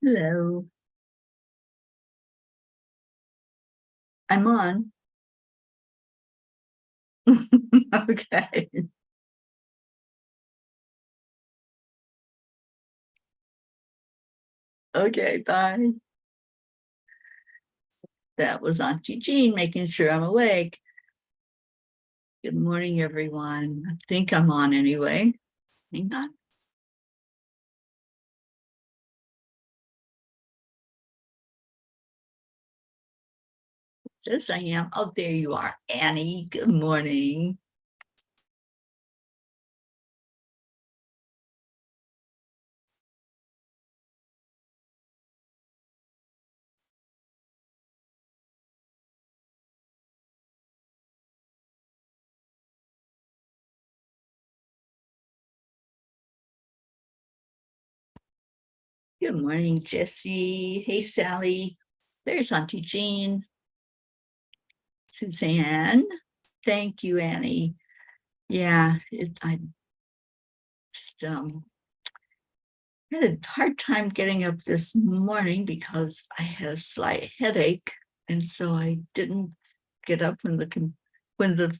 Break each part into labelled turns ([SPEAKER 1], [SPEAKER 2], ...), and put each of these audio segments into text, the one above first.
[SPEAKER 1] Hello. I'm on. Okay. Okay, bye. That was Auntie Jean making sure I'm awake. Good morning, everyone. I think I'm on anyway. Hang on. It says I am. Oh, there you are, Annie. Good morning. Good morning, Jessie. Hey, Sally. There's Auntie Jean. Suzanne. Thank you, Annie. Yeah, I just had a hard time getting up this morning because I had a slight headache, and so I didn't get up when the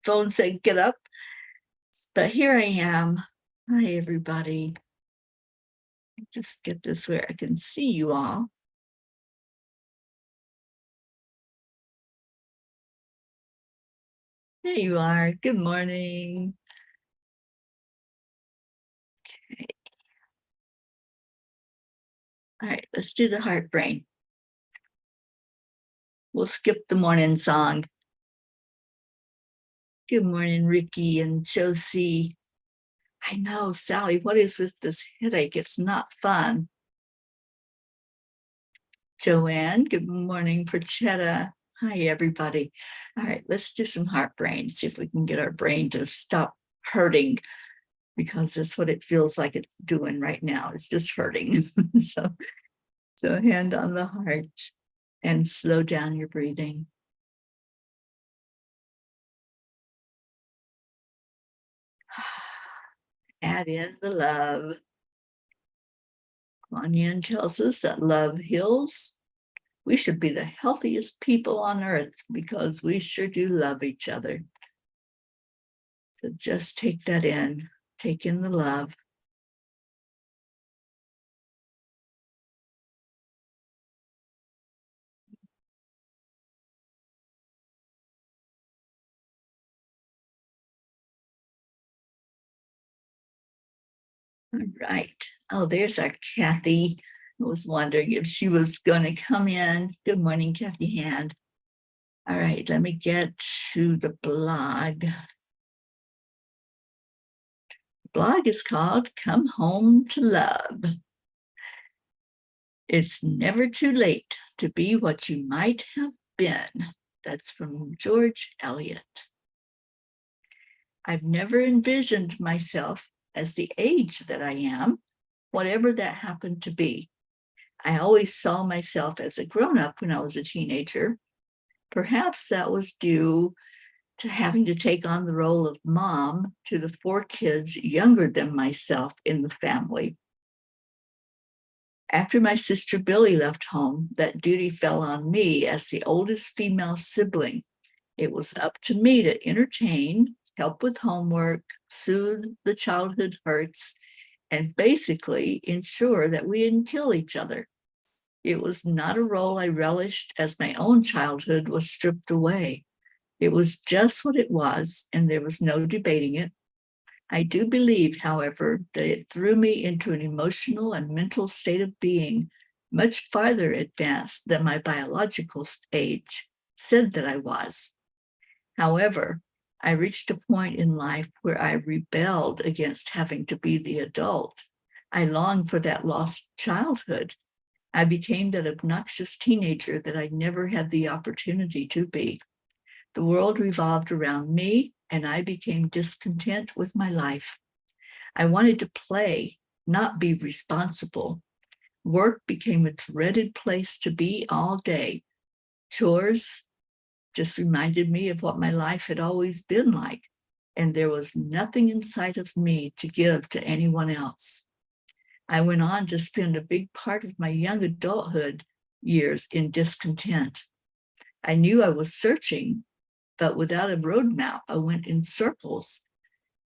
[SPEAKER 1] phone said get up. But here I am. Hi, everybody. Just get this where I can see you all. There you are. Good morning. Okay. All right, let's do the heart brain. We'll skip the morning song. Good morning, Ricky and Josie. I know, Sally, what is with this headache? It's not fun. Joanne, good morning, Perchetta. Hi, everybody. All right, let's do some heart brain, see if we can get our brain to stop hurting, because that's what it feels like it's doing right now. It's just hurting. so hand on the heart and slow down your breathing. Add in the love. Kuan Yin tells us that love heals. We should be the healthiest people on earth because we sure do love each other. So just take that in. Take in the love. All right. Oh, there's our Kathy. I was wondering if she was going to come in. Good morning, Kathy Hand. All right, let me get to the blog. The blog is called Come Home to Love. It's never too late to be what you might have been. That's from George Eliot. I've never envisioned myself as the age that I am, whatever that happened to be. I always saw myself as a grown-up when I was a teenager. Perhaps that was due to having to take on the role of mom to the 4 kids younger than myself in the family. After my sister Billy left home, that duty fell on me as the oldest female sibling. It was up to me to entertain, help with homework, soothe the childhood hurts, and basically ensure that we didn't kill each other. It was not a role I relished, as my own childhood was stripped away. It was just what it was, and there was no debating it. I do believe, however, that it threw me into an emotional and mental state of being much farther advanced than my biological age said that I was. However, I reached a point in life where I rebelled against having to be the adult. I longed for that lost childhood. I became that obnoxious teenager that I never had the opportunity to be. The world revolved around me, and I became discontent with my life. I wanted to play, not be responsible. Work became a dreaded place to be all day. Chores just reminded me of what my life had always been like, and there was nothing in sight of me to give to anyone else. I went on to spend a big part of my young adulthood years in discontent. I knew I was searching, but without a roadmap, I went in circles.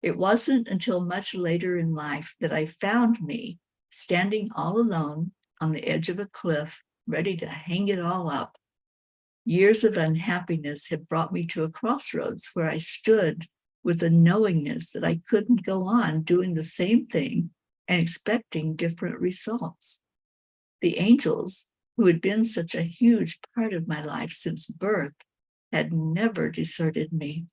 [SPEAKER 1] It wasn't until much later in life that I found me standing all alone on the edge of a cliff, ready to hang it all up. Years of unhappiness had brought me to a crossroads where I stood with a knowingness that I couldn't go on doing the same thing and expecting different results. The angels, who had been such a huge part of my life since birth, had never deserted me.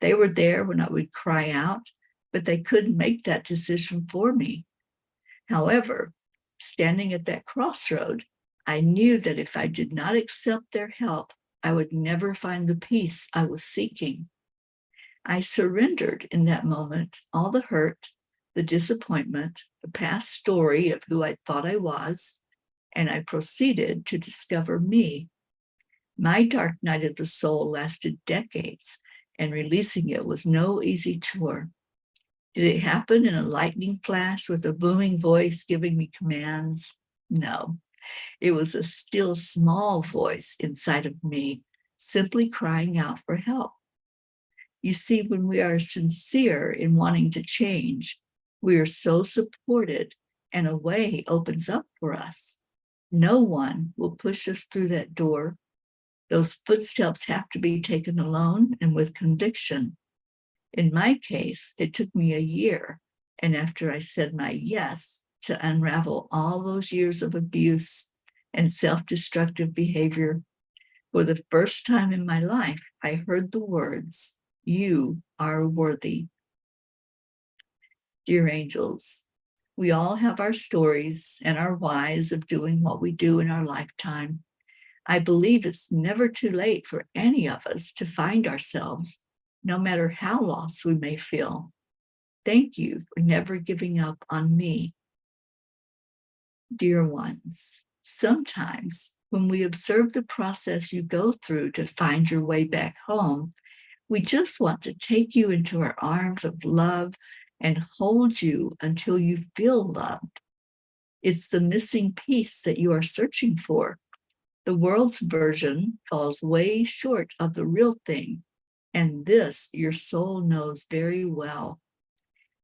[SPEAKER 1] They were there when I would cry out, but they couldn't make that decision for me. However, standing at that crossroad, I knew that if I did not accept their help, I would never find the peace I was seeking. I surrendered in that moment all the hurt, the disappointment, the past story of who I thought I was, and I proceeded to discover me. My dark night of the soul lasted decades, and releasing it was no easy chore. Did it happen in a lightning flash with a booming voice giving me commands? No, it was a still small voice inside of me, simply crying out for help. You see, when we are sincere in wanting to change, we are so supported and a way opens up for us. No one will push us through that door. Those footsteps have to be taken alone and with conviction. In my case, it took me a year, and after I said my yes, to unravel all those years of abuse and self-destructive behavior. For the first time in my life, I heard the words, "You are worthy." Dear angels, we all have our stories and our whys of doing what we do in our lifetime. I believe it's never too late for any of us to find ourselves, no matter how lost we may feel. Thank you for never giving up on me. Dear ones, sometimes when we observe the process you go through to find your way back home, we just want to take you into our arms of love and hold you until you feel loved. It's the missing piece that you are searching for. The world's version falls way short of the real thing, and this your soul knows very well.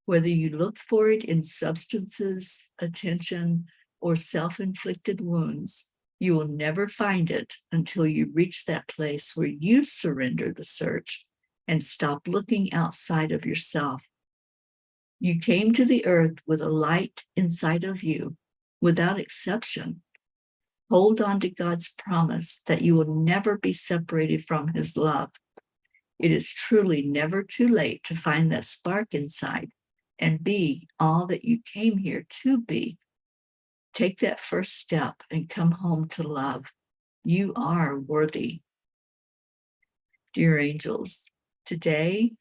[SPEAKER 1] Whether you look for it in substances, attention, or self-inflicted wounds, you will never find it until you reach that place where you surrender the search and stop looking outside of yourself. You came to the earth with a light inside of you, without exception. Hold on to God's promise that you will never be separated from his love. It is truly never too late to find that spark inside and be all that you came here to be. Take that first step and come home to love. You are worthy. Dear angels, today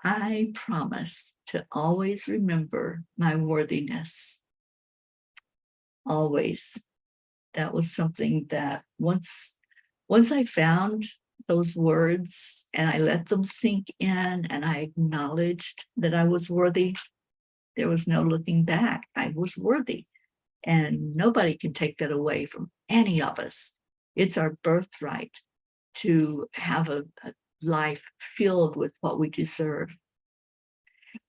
[SPEAKER 1] I promise to always remember my worthiness. Always. That was something that once I found those words and I let them sink in and I acknowledged that I was worthy, there was no looking back. I was worthy. And nobody can take that away from any of us. It's our birthright to have a life filled with what we deserve.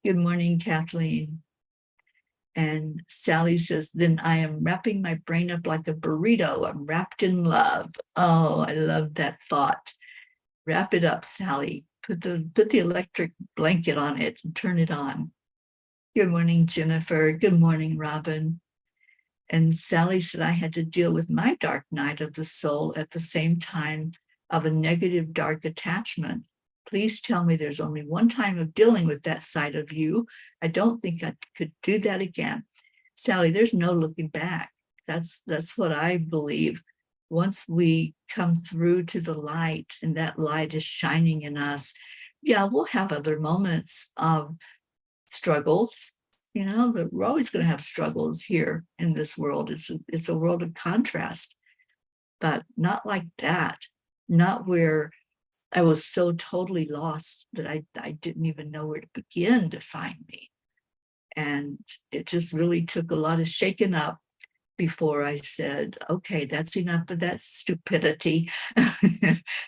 [SPEAKER 1] Good morning, Kathleen. And Sally says, then I am wrapping my brain up like a burrito. I'm wrapped in love. Oh, I love that thought. Wrap it up, Sally. Put the electric blanket on it and turn it on. Good morning, Jennifer. Good morning, Robin. And Sally said, I had to deal with my dark night of the soul at the same time of a negative dark attachment. Please tell me there's only one time of dealing with that side of you. I don't think I could do that again. Sally, there's no looking back. That's what I believe. Once we come through to the light and that light is shining in us, yeah, we'll have other moments of struggles. You know, we're always going to have struggles here in this world. It's a world of contrast, but not like that. Not where I was so totally lost that I didn't even know where to begin to find me. And it just really took a lot of shaking up before I said, okay, that's enough of that stupidity.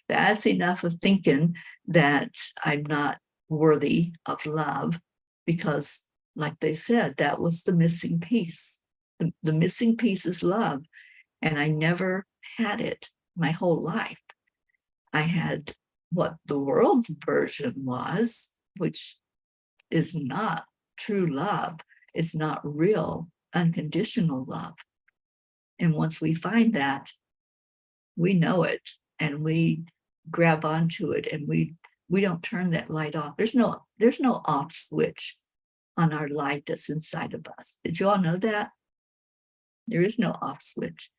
[SPEAKER 1] That's enough of thinking that I'm not worthy of love, because, like they said, that was the missing piece. The missing piece is love. And I never had it my whole life. I had what the world's version was, which is not true love. It's not real, unconditional love. And once we find that, we know it and we grab onto it, and we don't turn that light off. There's no off switch on our light that's inside of us. Did you all know that? There is no off switch,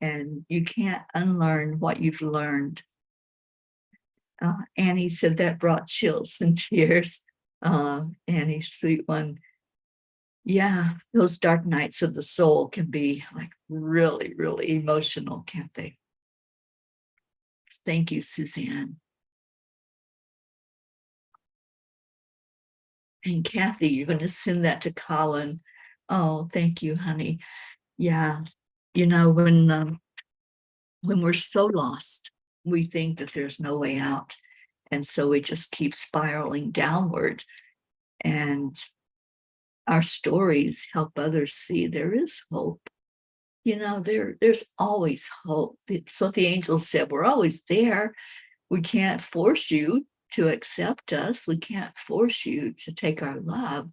[SPEAKER 1] and you can't unlearn what you've learned. Annie said that brought chills and tears. Annie, sweet one. Yeah, those dark nights of the soul can be like really, really emotional, can't they? Thank you, Suzanne. And Kathy, you're going to send that to Colin. Oh, thank you, honey. Yeah, you know, when we're so lost, we think that there's no way out. And so we just keep spiraling downward. And our stories help others see there is hope. You know, there's always hope. It's what the angels said. We're always there. We can't force you to accept us. We can't force you to take our love.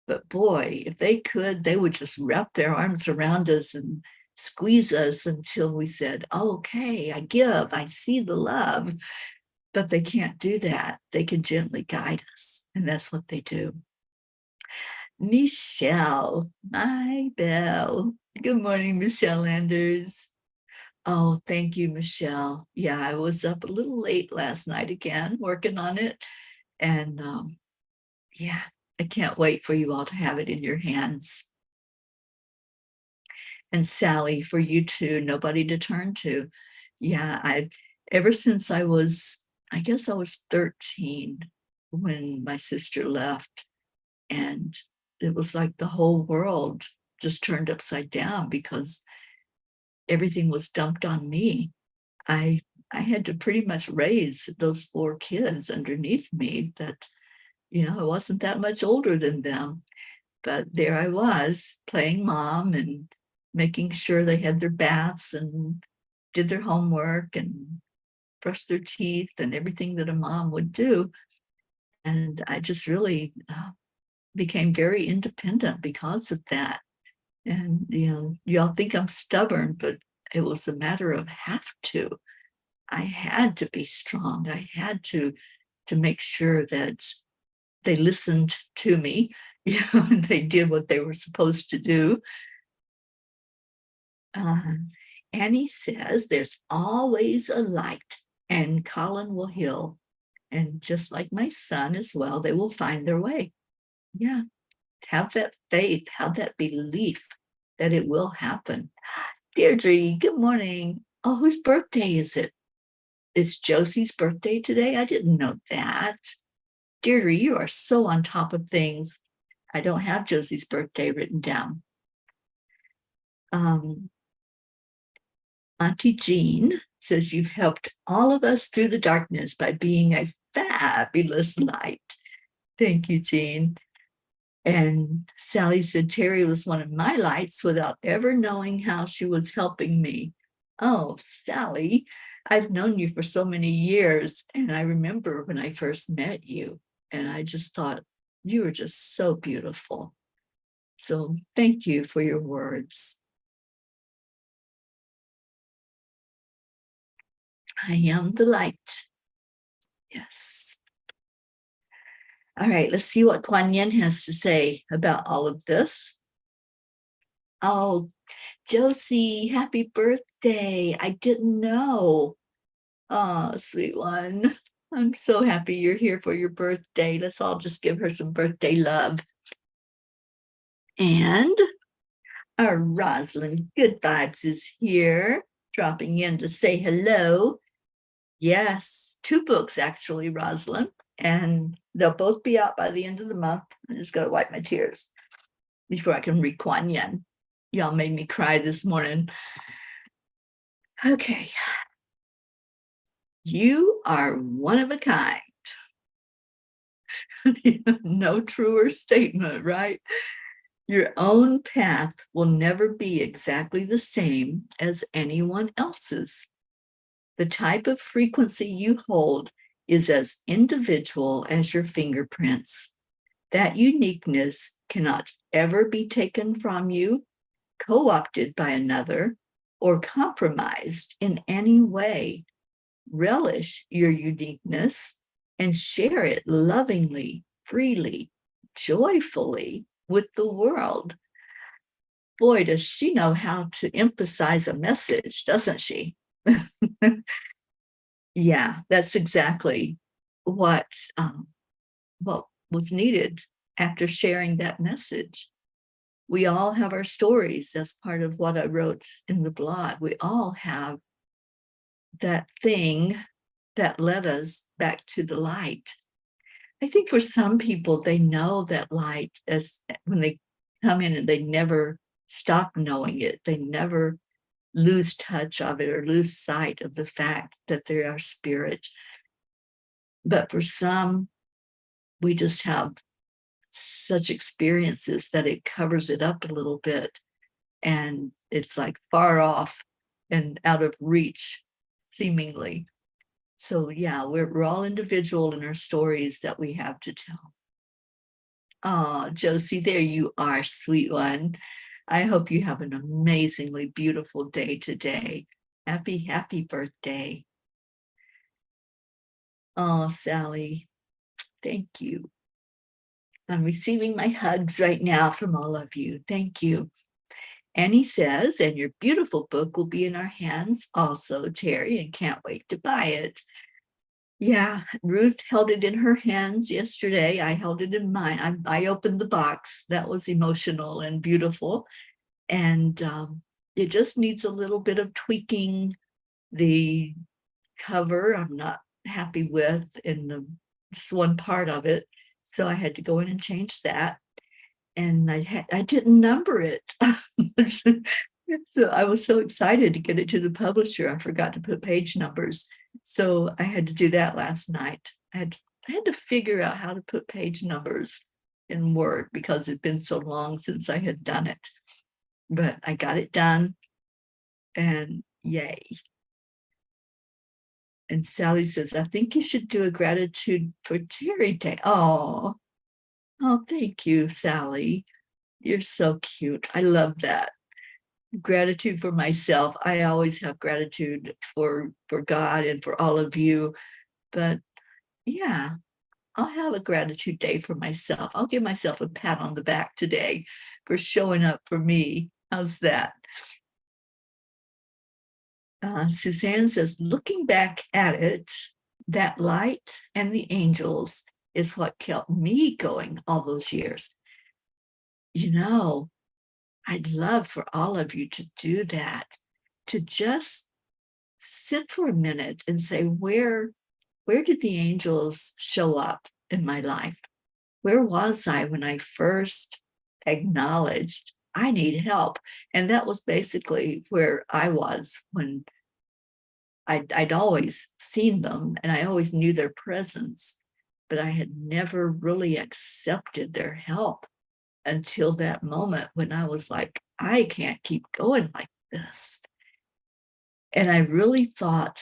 [SPEAKER 1] But boy, if they could, they would just wrap their arms around us and squeeze us until we said, okay, I give, I see the love. But they can't do that. They can gently guide us. And that's what they do. Michelle, my belle. Good morning, Michelle Landers. Oh, thank you, Michelle. Yeah, I was up a little late last night again, working on it. And yeah, I can't wait for you all to have it in your hands. And Sally, for you too, nobody to turn to. Yeah, ever since I guess I was 13 when my sister left. And it was like the whole world just turned upside down because everything was dumped on me. I had to pretty much raise those 4 kids underneath me that, you know, I wasn't that much older than them. But there I was playing mom and making sure they had their baths and did their homework and brushed their teeth and everything that a mom would do. And I just really became very independent because of that. And, you know, y'all think I'm stubborn, but it was a matter of have to. I had to be strong. I had to make sure that they listened to me, you know, and they did what they were supposed to do. Annie says there's always a light, and Colin will heal. And just like my son as well, they will find their way. Yeah, have that faith, have that belief that it will happen. Deirdre, good morning. Oh, whose birthday is it? It's Josie's birthday today? I didn't know that. Deirdre, you are so on top of things. I don't have Josie's birthday written down. Auntie Jean says you've helped all of us through the darkness by being a fabulous light. Thank you, Jean. And Sally said Teri was one of my lights without ever knowing how she was helping me. Oh, Sally, I've known you for so many years, and I remember when I first met you, and I just thought you were just so beautiful. So thank you for your words. I am the light. Yes. All right, let's see what Kuan Yin has to say about all of this. Oh, Josie, happy birthday. I didn't know. Oh, sweet one. I'm so happy you're here for your birthday. Let's all just give her some birthday love. And our Rosalind Good Vibes is here, dropping in to say hello. Yes, 2 books actually, Rosalind, and they'll both be out by the end of the month. I just got to wipe my tears. before I can read Kuan Yin. Y'all made me cry this morning. Okay. You are one of a kind. No truer statement, right? Your own path will never be exactly the same as anyone else's. The type of frequency you hold is as individual as your fingerprints. That uniqueness cannot ever be taken from you, co-opted by another, or compromised in any way. Relish your uniqueness and share it lovingly, freely, joyfully with the world. Boy, does she know how to emphasize a message, doesn't she? Yeah, that's exactly what was needed after sharing that message. We all have our stories. That's part of what I wrote in the blog. We all have that thing that led us back to the light. I think for some people, they know that light as when they come in and they never stop knowing it. They never lose touch of it or lose sight of the fact that they are spirit. But for some, we just have such experiences that it covers it up a little bit. And it's like far off and out of reach, seemingly. So yeah, we're all individual in our stories that we have to tell. Oh, Josie, there you are, sweet one. I hope you have an amazingly beautiful day today. Happy, happy birthday. Oh, Sally, thank you. I'm receiving my hugs right now from all of you. Thank you. Annie says, and your beautiful book will be in our hands also, Teri, and can't wait to buy it. Yeah, Ruth held it in her hands yesterday. I held it in mine. I opened the box. That was emotional and beautiful. And it just needs a little bit of tweaking. The cover I'm not happy with in just one part of it. So I had to go in and change that. And I didn't number it. So I was so excited to get it to the publisher. I forgot to put page numbers. So I had to do that last night. I had to figure out how to put page numbers in Word because it'd been so long since I had done it. But I got it done, and yay. And Sally says, I think you should do a gratitude for Teri Day. Oh, thank you, Sally. You're so cute. I love that. Gratitude for myself. I always have gratitude for God and for all of you. But yeah, I'll have a gratitude day for myself. I'll give myself a pat on the back today for showing up for me. How's that? Suzanne says, looking back at it, that light and the angels is what kept me going all those years. You know, I'd love for all of you to do that, to just sit for a minute and say, where did the angels show up in my life? Where was I when I first acknowledged I need help? And that was basically where I was when I'd always seen them and I always knew their presence, but I had never really accepted their help until that moment when I was like, I can't keep going like this. And I really thought,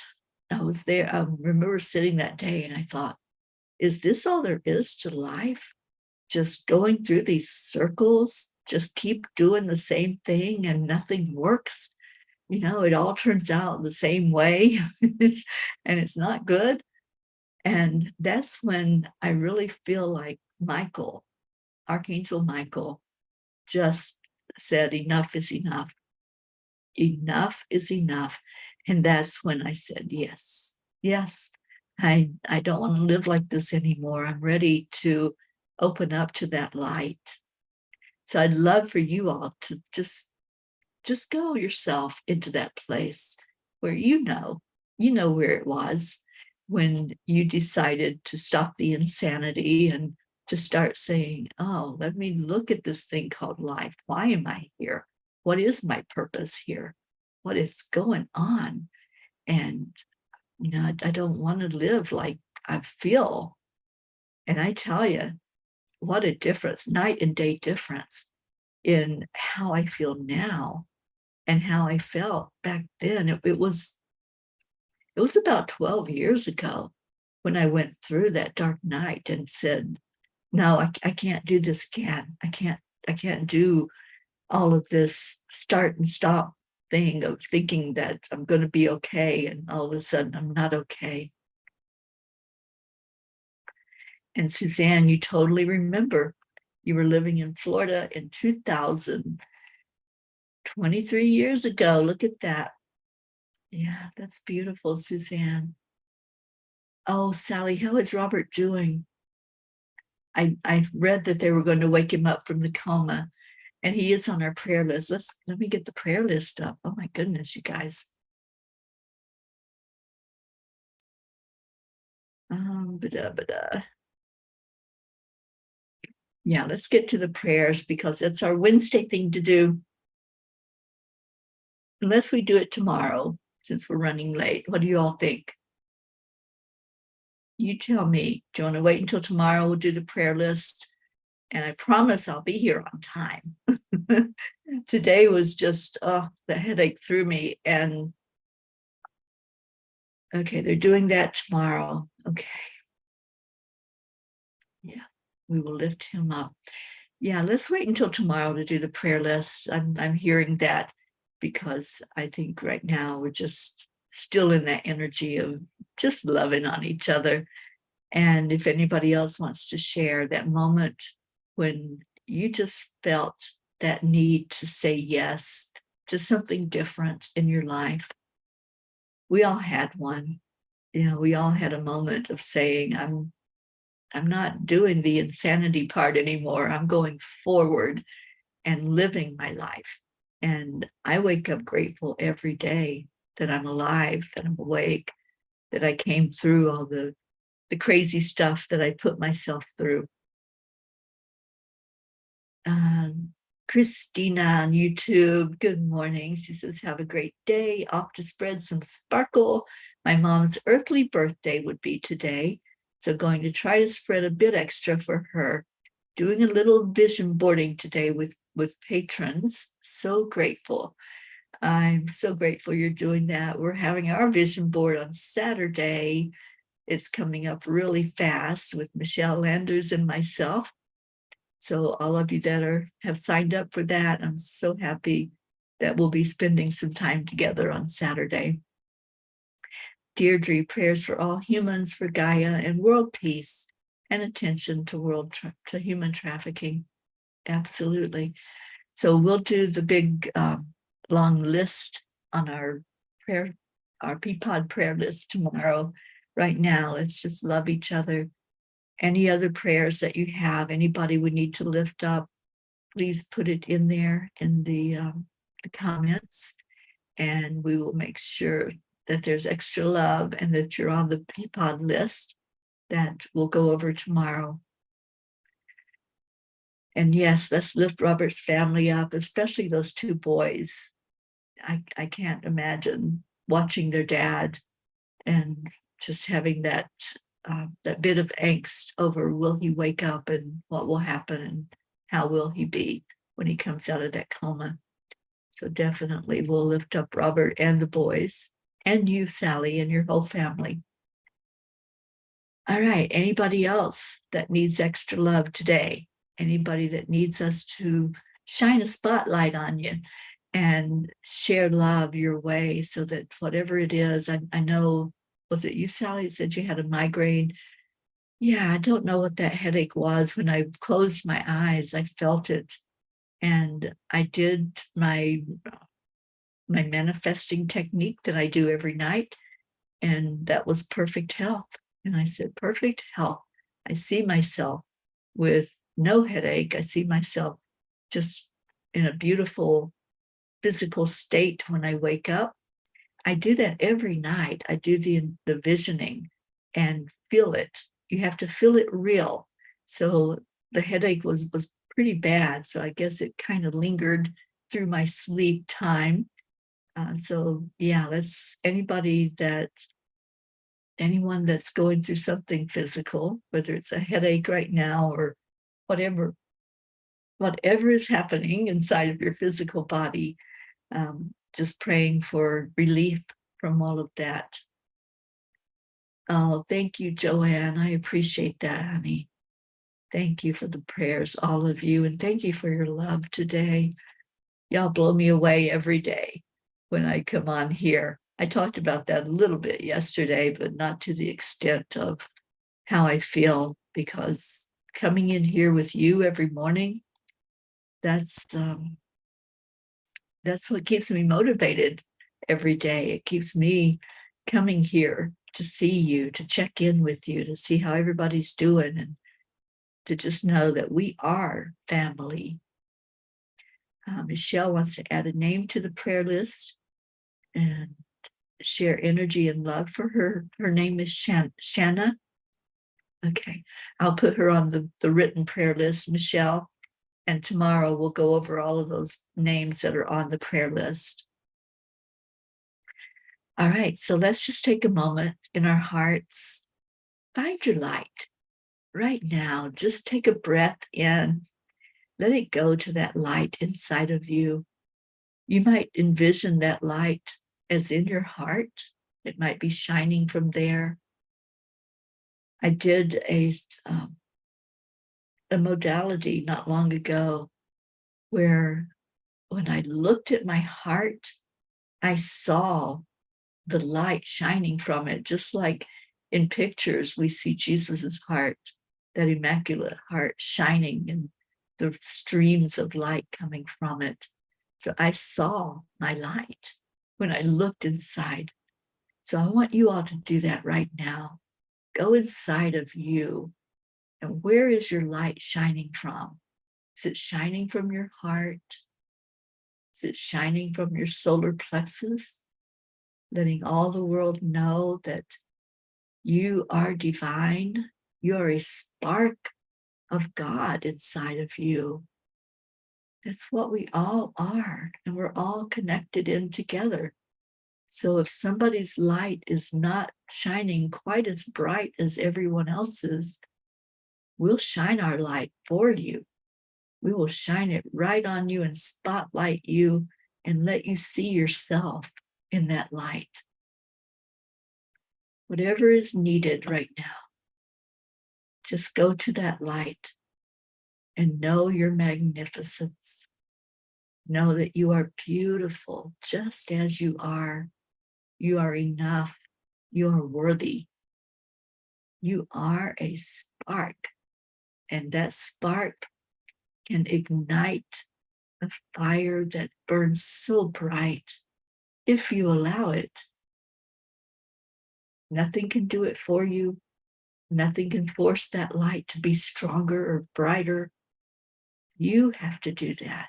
[SPEAKER 1] I was there. I remember sitting that day and I thought, is this all there is to life? Just going through these circles, just keep doing the same thing and nothing works. You know, it all turns out the same way and it's not good. And that's when I really feel like Michael, Archangel Michael, just said, enough is enough. Enough is enough. And that's when I said, yes, I don't want to live like this anymore. I'm ready to open up to that light. So I'd love for you all to just go yourself into that place where you know where it was when you decided to stop the insanity and to start saying, oh, let me look at this thing called life. Why am I here? What is my purpose here? What is going on? And, I don't want to live like I feel. And I tell you, what a difference, night and day difference in how I feel now and how I felt back then. It was about 12 years ago when I went through that dark night and said, no, I can't do this again. I can't do all of this start and stop thing of thinking that I'm going to be okay. And all of a sudden I'm not okay. And Suzanne, you totally remember you were living in Florida in 2000, 23 years ago. Look at that. Yeah, that's beautiful, Suzanne. Oh, Sally, how is Robert doing? I read that they were going to wake him up from the coma, and he is on our prayer list. Let me get the prayer list up. Oh my goodness, you guys. Yeah, let's get to the prayers because it's our Wednesday thing to do. Unless we do it tomorrow, since we're running late. What do you all think? You tell me. Do you want to wait until tomorrow? We'll do the prayer list. And I promise I'll be here on time. Today was just, the headache threw me. And okay, they're doing that tomorrow. Okay. Yeah, we will lift him up. Yeah, let's wait until tomorrow to do the prayer list. I'm hearing that because I think right now we're just still in that energy of just loving on each other. And if anybody else wants to share that moment when you just felt that need to say yes to something different in your life, we all had one. We all had a moment of saying, I'm not doing the insanity part anymore. I'm going forward and living my life. And I wake up grateful every day that I'm alive, that I'm awake, that I came through all the crazy stuff that I put myself through. Christina on YouTube, good morning. She says, have a great day. Off to spread some sparkle. My mom's earthly birthday would be today, so going to try to spread a bit extra for her. Doing a little vision boarding today with patrons. So grateful. I'm so grateful you're doing that. We're having our vision board on Saturday. It's coming up really fast with Michelle Landers and myself. So all of you that have signed up for that, I'm so happy that we'll be spending some time together on Saturday. Deirdre, prayers for all humans, for Gaia and world peace, and attention to human trafficking. Absolutely. So we'll do the big long list on our Peapod prayer list tomorrow. Right now, let's just love each other. Any other prayers that you have, anybody would need to lift up, please put it in there in the comments, and we will make sure that there's extra love and that you're on the Peapod list that we'll go over tomorrow. And yes, let's lift Robert's family up, especially those two boys. I can't imagine watching their dad and just having that bit of angst over will he wake up and what will happen and how will he be when he comes out of that coma. So definitely we'll lift up Robert and the boys and you, Sally, and your whole family. All right, anybody else that needs extra love today? Anybody that needs us to shine a spotlight on you and share love your way so that whatever it is, I know, was it you, Sally, said you had a migraine? Yeah, I don't know what that headache was. When I closed my eyes, I felt it. And I did my manifesting technique that I do every night. And that was perfect health. And I said, perfect health. I see myself with no headache. I see myself just in a beautiful physical state when I wake up. I do that every night. I do the visioning and feel it. You have to feel it real. So the headache was pretty bad. So I guess it kind of lingered through my sleep time. So yeah, that's anyone that's going through something physical, whether it's a headache right now or whatever is happening inside of your physical body, just praying for relief from all of that. Oh, thank you, Joanne. I appreciate that, honey. Thank you for the prayers, all of you, and thank you for your love today. Y'all blow me away every day when I come on here. I talked about that a little bit yesterday, but not to the extent of how I feel, because coming in here with you every morning, that's what keeps me motivated every day. It keeps me coming here to see you, to check in with you, to see how everybody's doing, and to just know that we are family. Michelle wants to add a name to the prayer list and share energy and love for her. Her name is Shanna. Okay, I'll put her on the written prayer list, Michelle, and tomorrow we'll go over all of those names that are on the prayer list. All right, so let's just take a moment in our hearts. Find your light right now. Just take a breath in. Let it go to that light inside of you. You might envision that light as in your heart. It might be shining from there. I did a modality not long ago where when I looked at my heart, I saw the light shining from it, just like in pictures we see Jesus's heart, that immaculate heart shining and the streams of light coming from it. So I saw my light when I looked inside. So I want you all to do that right now. Go inside of you. And where is your light shining from? Is it shining from your heart? Is it shining from your solar plexus? Letting all the world know that you are divine. You are a spark of God inside of you. That's what we all are, and we're all connected in together. So if somebody's light is not shining quite as bright as everyone else's, we'll shine our light for you. We will shine it right on you and spotlight you and let you see yourself in that light. Whatever is needed right now, just go to that light and know your magnificence. Know that you are beautiful just as you are. You are enough. You are worthy. You are a spark, and that spark can ignite a fire that burns so bright if you allow it. Nothing can do it for you. Nothing can force that light to be stronger or brighter. You have to do that.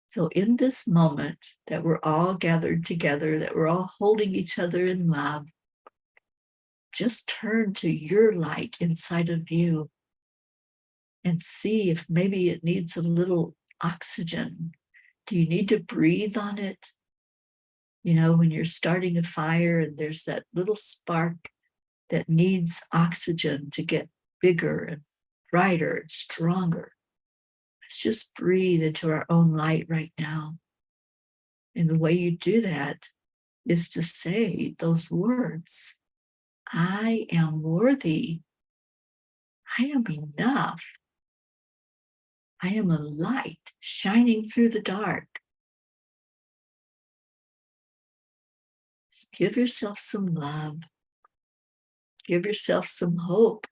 [SPEAKER 1] So in this moment that we're all gathered together, that we're all holding each other in love, just turn to your light inside of you and see if maybe it needs a little oxygen. Do you need to breathe on it? You know, when you're starting a fire and there's that little spark that needs oxygen to get bigger and brighter and stronger. Let's just breathe into our own light right now. And the way you do that is to say those words. I am worthy. I am enough. I am a light shining through the dark. Just give yourself some love. Give yourself some hope.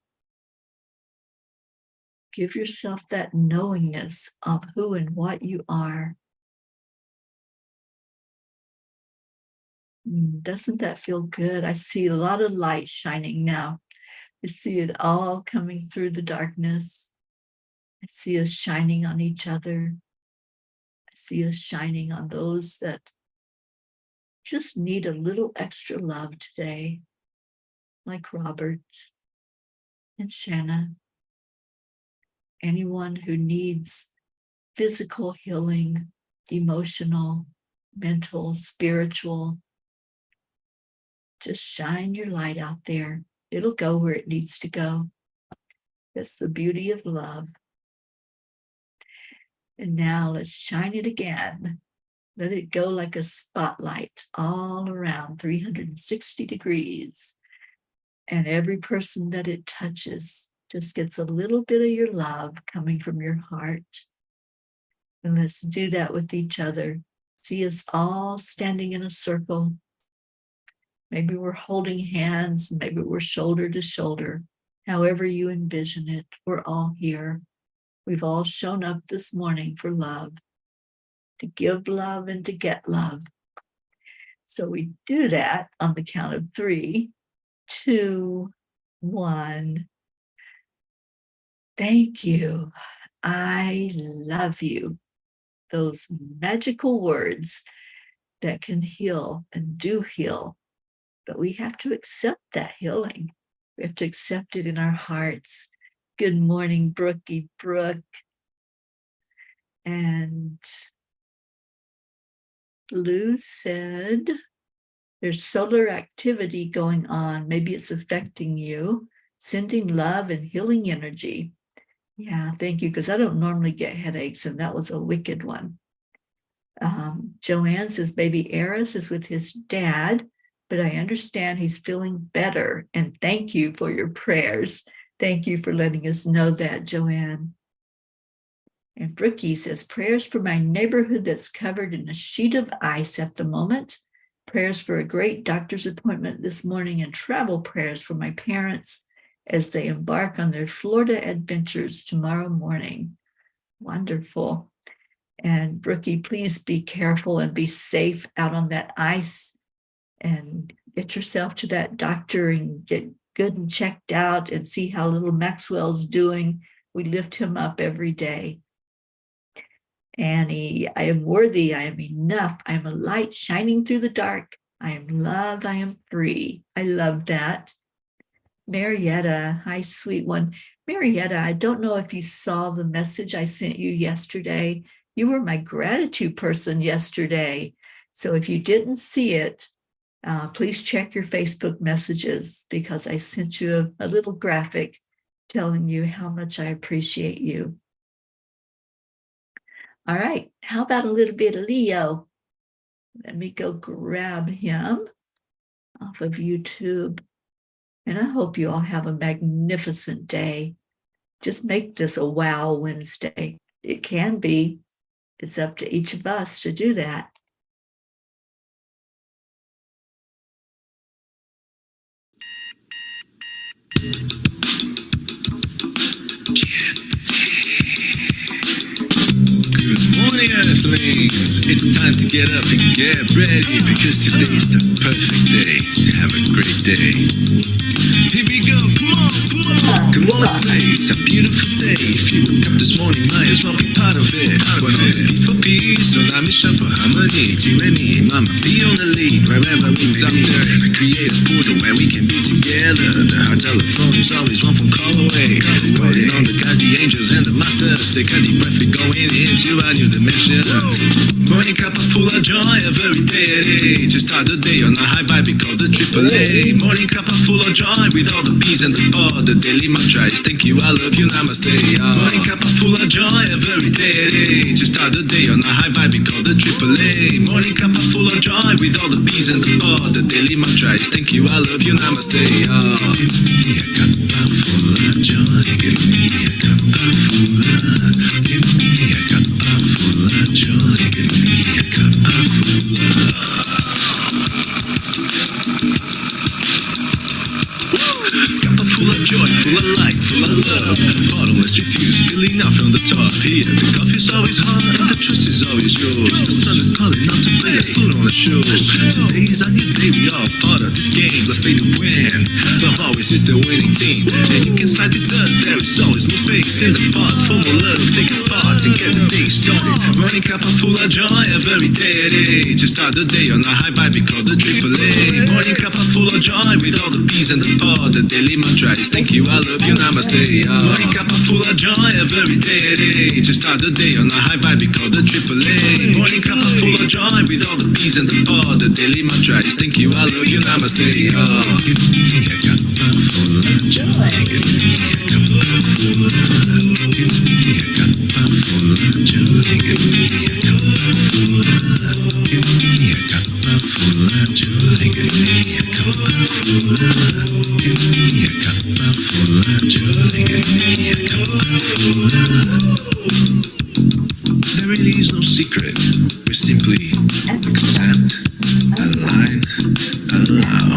[SPEAKER 1] Give yourself that knowingness of who and what you are. Doesn't that feel good? I see a lot of light shining now. I see it all coming through the darkness. I see us shining on each other. I see us shining on those that just need a little extra love today, like Robert and Shanna anyone who needs physical healing, emotional, mental, spiritual. Just shine your light out there. It'll go where it needs to go. That's the beauty of love. And now let's shine it again. Let it go like a spotlight all around 360 degrees. And every person that it touches just gets a little bit of your love coming from your heart. And let's do that with each other. See us all standing in a circle. Maybe we're holding hands, maybe we're shoulder to shoulder. However you envision it, we're all here. We've all shown up this morning for love, to give love and to get love. So we do that on the count of 3, 2, 1. Thank you. I love you. Those magical words that can heal and do heal. But we have to accept that healing. We have to accept it in our hearts. Good morning, Brookie Brooke. And Lou said, there's solar activity going on. Maybe it's affecting you. Sending love and healing energy. Yeah, thank you, because I don't normally get headaches, and that was a wicked one. Joanne says, baby Eris is with his dad, but I understand he's feeling better. And thank you for your prayers. Thank you for letting us know that, Joanne. And Brookie says, prayers for my neighborhood that's covered in a sheet of ice at the moment. Prayers for a great doctor's appointment this morning, and travel prayers for my parents as they embark on their Florida adventures tomorrow morning. Wonderful. And Brookie, please be careful and be safe out on that ice, and get yourself to that doctor and get good and checked out and see how little Maxwell's doing. We lift him up every day. Annie, I am worthy, I am enough, I am a light shining through the dark. I am love, I am free. I love that. Marietta, hi, sweet one. Marietta, I don't know if you saw the message I sent you yesterday. You were my gratitude person yesterday. So if you didn't see it, please check your Facebook messages, because I sent you a little graphic telling you how much I appreciate you. All right, how about a little bit of Leo? Let me go grab him off of YouTube. And I hope you all have a magnificent day. Just make this a wow Wednesday. It can be. It's up to each of us to do that.
[SPEAKER 2] Good morning, Earthlings. It's time to get up and get ready, because today is the perfect day to have a great day. Here we go, come on, come on. Come on, let's play. It's a beautiful day. If you woke up this morning, might as well be part of it. We're on a peace for peace, on a mission for harmony. Tyranny, mama, be on the lead. Wherever we up there, we create a portal where we can be together. The heart telephone is always one phone call away. Calling on the guys, the angels, and the masters. Take a deep breath, we're going into a new dimension. Morning cup full of joy every day. To start the day on a high vibe, we call the AAA. Morning cup full of joy with all the B's and the pod. The daily mantra is thank you, I love you, namaste. Morning cup full of joy every day. To start the day on a high vibe, we call the AAA. Morning cup full of joy with all the B's and the pod. The daily mantra is thank you, I love you, namaste. Give me a cup full of joy. Give me a cup full of. Give me a cup full of joy. Give me a cup full of. Full of joy, full of light, full of love. Bottomless refuse, spilling out from the top here. The coffee's always hot and the trust is always yours. The sun is calling out to play let's put on a show. Today's a new day, we all part of this game. Let's play to win. Love always is the winning team. And you can side with us, there is always more space in the pot. For more love, take a spot and get the day started. Morning cup of full of joy every day. To start the day on a high vibe, we call the AAA. Morning cup of full of joy with all the P's and the pod. The daily mantra is thank you, I love you, namaste. Morning cup of full of joy every day. To start the day on a high vibe, we call the AAA. Morning cup of full of joy with all the P's and the pod. The daily mantra is thank you, I love you, namaste. Give me a cup full of joy. Give me a cup full of love. Give me a cup full of joy. Give me a cup full of love. Give me a cup full of joy. Give me a cup full of love. Give me a cup full of joy. Give me a cup full of love. There really is no secret. We simply accept, align, allow.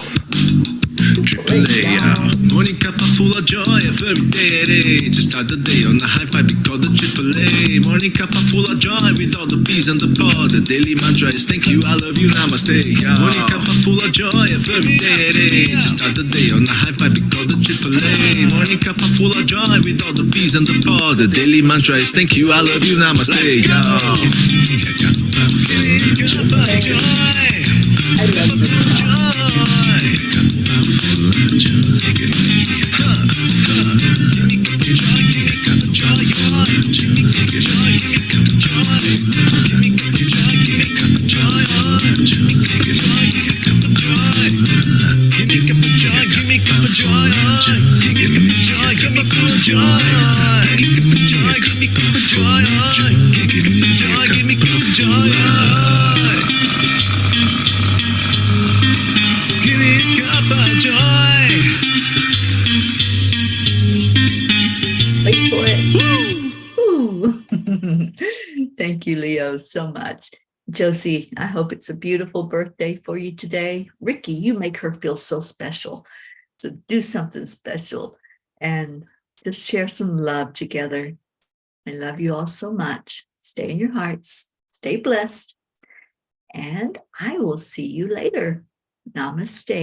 [SPEAKER 2] AAA, morning cup of full of joy every day. To start the day on a high five, we call the AAA. Morning cup of full of joy with all the P's and the pod. The daily mantra is thank you, I love you, namaste. Morning cup of full of joy every day. To start the day on a high five, we call the AAA. Morning cup of full of joy with all the P's and the pod. The daily mantra is thank you, I love you, namaste. Give me a cup of joy.
[SPEAKER 1] I love this song. Wait for it. Woo! Thank you, Leo, so much. Josie, I hope it's a beautiful birthday for you today. Ricky, you make her feel so special. So do something special and just share some love together. I love you all so much. Stay in your hearts. Stay blessed. And I will see you later. Namaste.